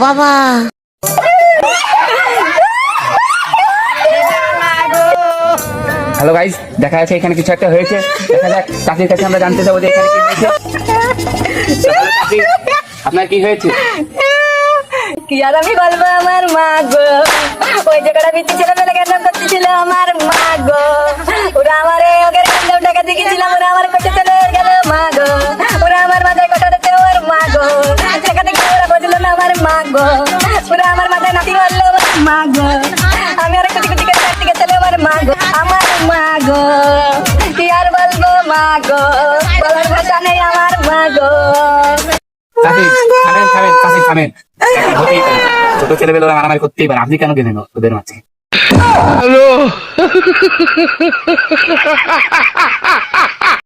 বাবা। Hello guys, দেখা যাচ্ছে এখানে কিছু একটা হয়েছে। দেখা যাক, চাচির কাছে আমরা জানতে যাবো যে এখানে কি হয়েছে। চাচি, আপনার কি হয়েছে? কি আর আমি বলবো, আমার মা গো, ওই জায়গাটা বিচ্ছি ছেলেমেলে কেন করতেছিল আমার মা গো, ওরা আমারে ওকে টাকা দিয়ে গেছিলাম, ওরা আমার পেটে চলে গেল মা গো, ওরা আমার মাথায় কথা দিতে ওর মা গো, টাকা থেকে ওরা বলছিল না আমার মা গো, ওরা আমার মাথায় নাতি মারলো আমার মা গো, আমি আর কুটি কুটি করে কাটতে গেছিল আমার মা গো, আমার মা গো, কি আর বলবো মা গো, বলার ভাষা নেই আমার মা গো। চাচি থামেন, চাচি থামেন। হতেই পারে, ছোট ছেলেমেলে ওরা মারামারি করতেই পারে, আপনি কেন গেলেন ওদের মাঝে?